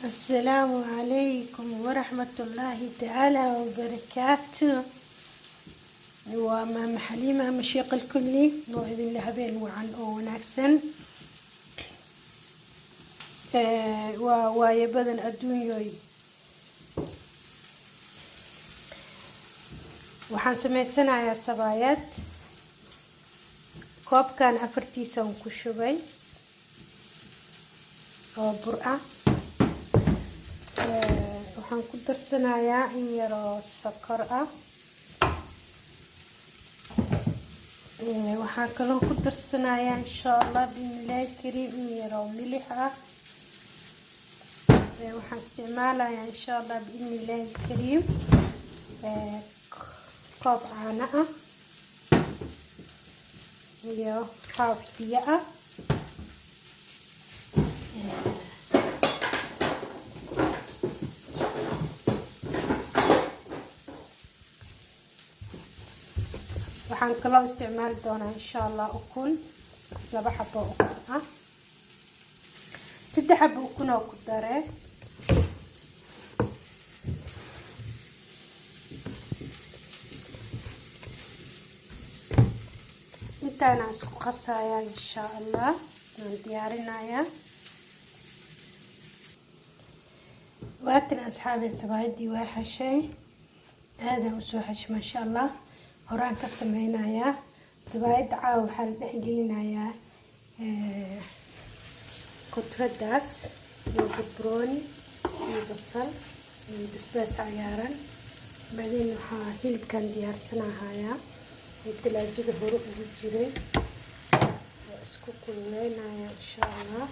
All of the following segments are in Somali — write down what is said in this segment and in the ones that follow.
السلام عليكم ورحمة الله تعالى وبركاته. ومام حليمة مشيق الكلي وإذن لهبين وعن وناكسن ويبدن الدنيا waxaan sameysanayaa sabaayad koobkan afartiisa aan ku shubay oo bur ah waxaan ku darsanayaa in yar oo sokor ah waxaan kaloo ku darsanayaa insha Allah billahi kariim in yar oo milix ah waxaan isticmaalayaa insha Allah billahi kariim koob caano ah iyo haaf biyo ah waxaan kaloo isticmaali doonaa insha Allah ukun laba xabo ukun ah saddex xabo ukun oo ku daree intaana isku qasayaa insha Allah aan diyaarinayaa waatan asxaabi sabaayadii waa xashay aad u soo xash ma sha Allah horaan ka sameynayaa sabaayad caaw waxaa la dhex gelinayaa kudradaas iyo barbarooni iyo basal iyo basbaas cagaaran baadina waxaa hilibkan diyaarsanayaa talaajada hore ugu jiray isku kululeynayaa insha Allah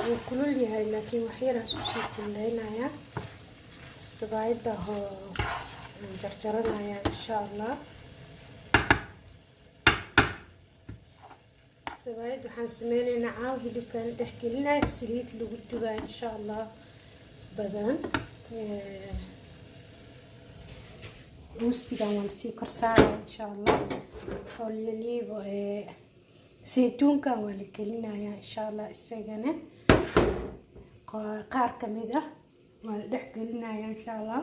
wuu kulul yahay laakiin wax yar isku sii kululeynayaa sabaayada jarjaranayaa insha Allah sabaayad waxaan sameynaynaa caaw hilibkan dhex gelinayaa saliid lagu dubaa insha Allah badan روستيغان waan sii korsaaraya insha Allah olive saytuunkan waa la gelinayaa insha Allah isagana qaar kamid ah waa la dhex gelinayaa insha Allah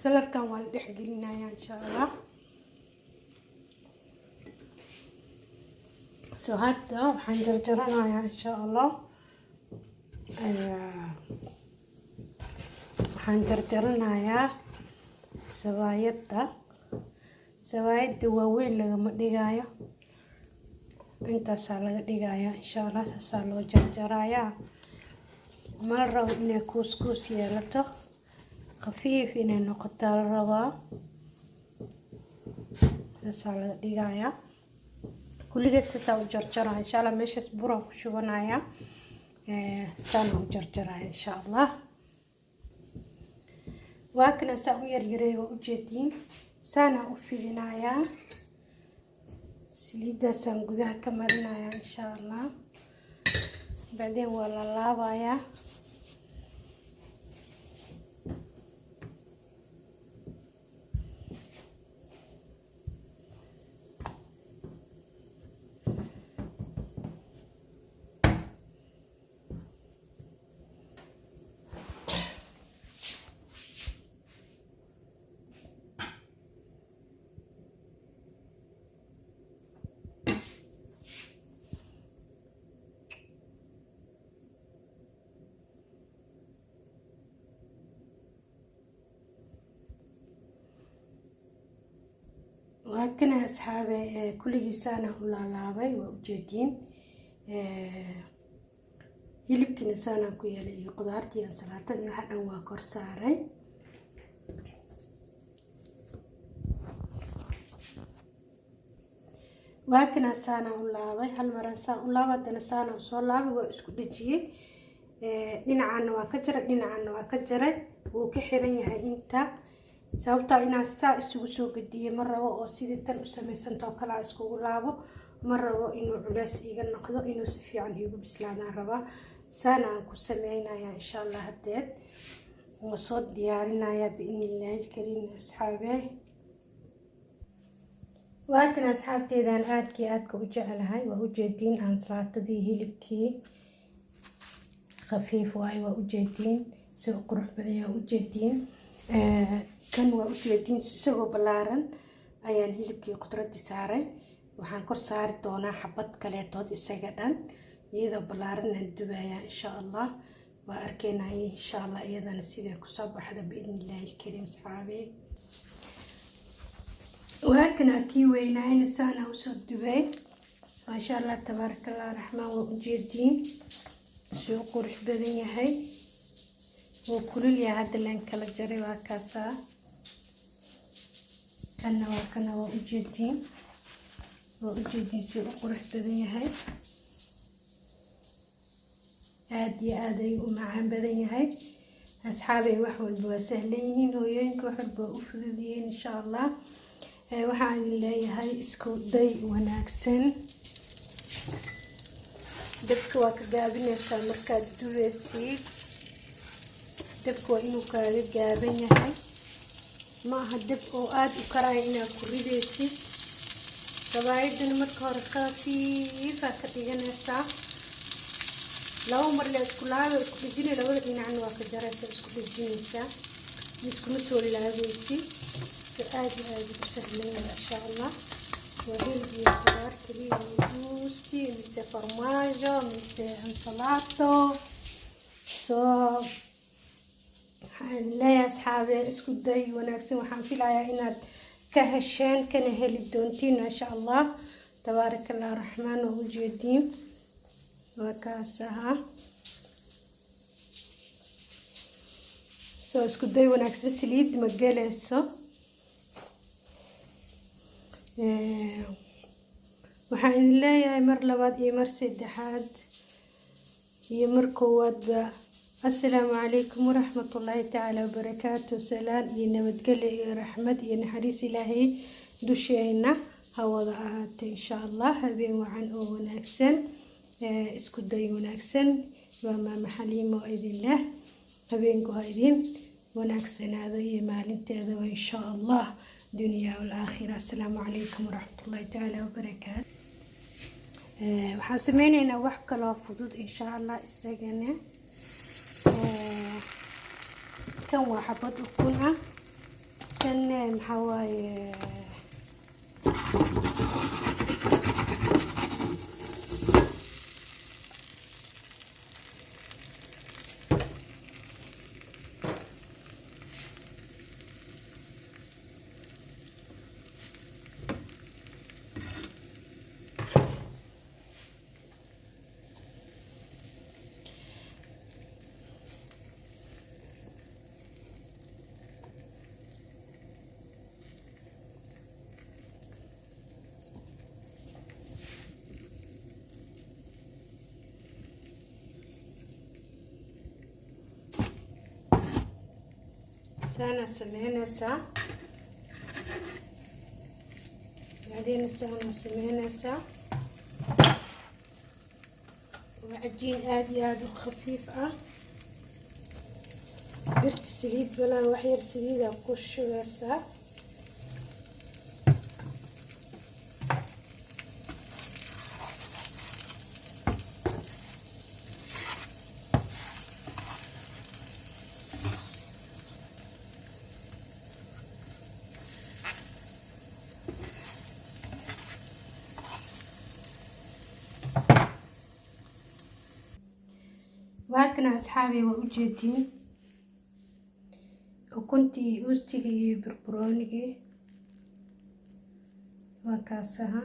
salarkan waa la dhex gelinayaa insha Allah soo hadda waxaan jarjaranayaa insha Allah waxaan jarjaranayaa sabaayadda waaweyn lagama dhigayo intaasaa laga dhigayaa insha Allah saasaa loo jarjarayaa ma rabo inay kuuskuus yeelato khafiif inay noqoto la rabaa saasaa laga dhigayaa kulligeed saasaa u jarjaraya insha Allah meeshaas buraan ku shubanayaa saana u jarjaraya insha Allah واكنا ساو يريري وجدين سانا وفيدنايا سليدا سانغودا كمالنايا ان شاء الله بعدين ولا لابايا وهكذا أصحابي كل سنة ولا لابي وجدين يلبكنا سنة كويلي قدرتي يا صلاة دي واحد واكر ساري وهكذا سنة ولا لابي هالمرة سنة ولا بدنا سنة وصار لابي واسكت جي دينعنا وكجرة دينعنا وكجرة وكحرين هاي انت sababta inaan saa isugu soo gadiyo ma rabo oo sidii tan u sameysanta oo kala iskugu laabo ma rabo inuu culays iga noqdo inuu si fiican igu bislaadaan rabaa saana aan ku sameynayaa insha Allah hadeed oo soo diyaarinayaa biidnillahi kariim asxaabi waakan asxaabteedaan aadka u jecelahay waa ujeediin aansalaatadii hilibkii khafiif waaye waa ujeediin si qurux badan waa ujeediin kan waa ujeediin isagoo ballaaran ayaan hilibkii qudradii saaray waxaan kor saari doonaa xabad kaleetood isaga dhan iyadoo ballaaran aan dubayaa insha allah waa arkaynaa insha allah iyadana sidee kusoo baxda biidnillaahi alkariim asxaabi وهكذا كي وينين سنة وصد دبي ما شاء الله تبارك الله الرحمن وجدين شو قرح بدنيا هاي وكل اللي هذا اللي كلا جري وكاسا كنا وجدين شو قرح بدنيا هاي عادي ومعهم بدنيا هاي أصحابي وحول بوسهلين وينك وحول بوفردين إن شاء الله waxaan leeyahay isku day wanaagsan dabka waa ka gaabinaysaa markaad dubaysid dabka waa inuu kaaga gaaban yahay ma aha dab oo aad u karaya inaad ku ridaysid sabaayadana marka hore khafiifa ka dhiganaysaa laba mar la isku laaba isku dhijinay labada dhinacna waa ka jaraysaa isku dhijinaysaa iskuma soo laabaysid عادي بسهلين ما شاء الله وهندي خضار كليه جوستي مثل فرماجة مثل انسلاتو لا يا أصحابي اسكو داي وناكسين وحان في العيا إناد كهشان كنهلي دونتين ما شاء الله تبارك الله الرحمن وجدين وكاسها اسكو داي وناكسين سليد مقاليسو waxaan idin leeyahay mar labaad iyo mar saddexaad iyo mar koowaadba assalaamu calaykum waraxmatullaahi tacaala wabarakaatu salaan iyo nabadgelyo iyo raxmad iyo naxariis ilaahay dusheena hawada ahaatay insha allah habeen wacan oo wanaagsan isku day wanaagsan waa maama xaliimo idin leh habeenku ha idin wanaagsanaado iyo maalinteedaba insha allah الدنيا والآخرة السلام عليكم ورحمة الله تعالى وبركاته waxaan sameynaynaa wax kale fudud insha Allah isagana kan waa xabad ukun ah kan maxaa waaye سانا سمينسا بعدين سانا سمينسا وعجين آد وخفيف برت سليد ولا وحير سليد أقش وسا وهكذا أصحابي وأجدين وكنتي أستيجي بربرونيجي وكاسها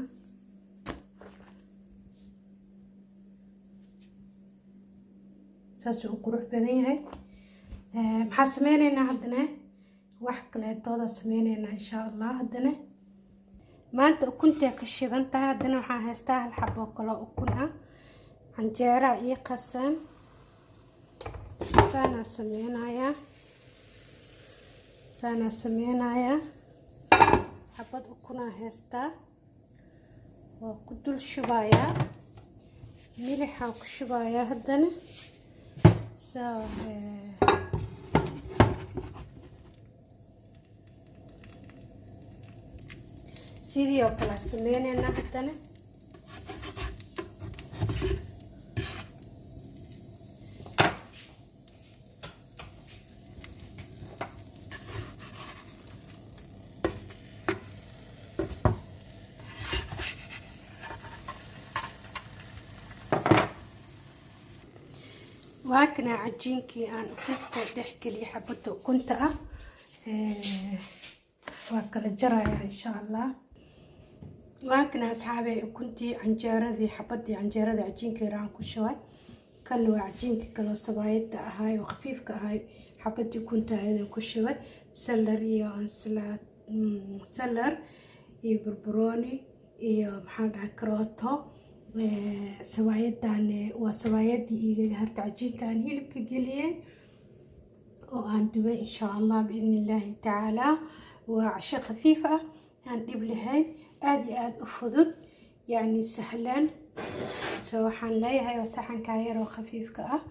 ساسو قروح بدنيها محاسمينينا عندنا وحكلا تودا سمينينا إن شاء الله عندنا ما أنت كنتي كشيدنتا عندنا وحا هستاهل حبة كلا أكلها عنجيرة إيه قسم سانا سمينايا حبد ukuna heesta waa ku dul shubaya milixaan ku shubaya haddana sidii oo kale sameynayna hadana واكنا عجينكي أنا كنت ضحك لي حبته كنت واكل جرايا إن شاء الله واكنا أصحابي كنت عنجارة ذي حبتي عنجارة ذي عجينكي ران كشوي كلوا عجينكي كلوا صبايد هاي وخفيف كهاي حبتي كنت هذا كشوي سلر يا انسلات سلر بربروني يا محل كروتو سوايدان وسوايدي إيجا هرت عجينكان هيلبك قليل وهندوي إن شاء الله بإذن الله تعالى وعشاء خفيفة هندب لهين آدي أفضل يعني سهلان سوحان لاي هاي وسحن كاير وخفيف كأه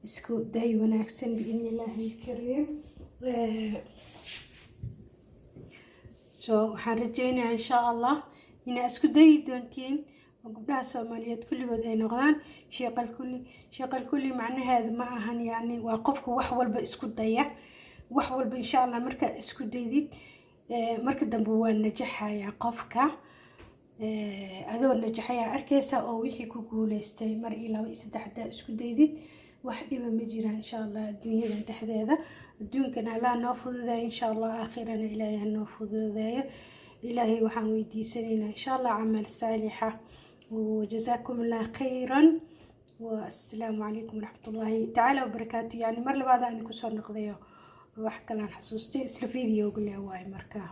اسكو داي وناكسن بإذن الله الكريم حرجينا إن شاء الله إن اسكو داي دونتين وقبلها الصوماليات كل جود أي نقدان شيق الكل معنى هذا معها يعني وقفك وحول بإسكو ضيع وحول بإن شاء الله مركز إسكو ديديد مركز دنبوان نجحها يا قفك هذا النجاح يا أركيسة أو وحي كوكوليستي مر إلى وإسد حتى إسكو ديديد وحدي بمجرى إن شاء الله الدنيا تحت هذا الدنيا كنا لا نوفذ ذا إن شاء الله آخرا إلهي نوفذ ذا إلهي وحن دي سنين إن شاء الله عمل صالحة وجزاكم الله خيرا والسلام عليكم ورحمة الله تعالى وبركاته يعني مر لبعض عندكم صار نقضيه وحكى لنا حسوستي اسل فيديو قل لي هواي مركاه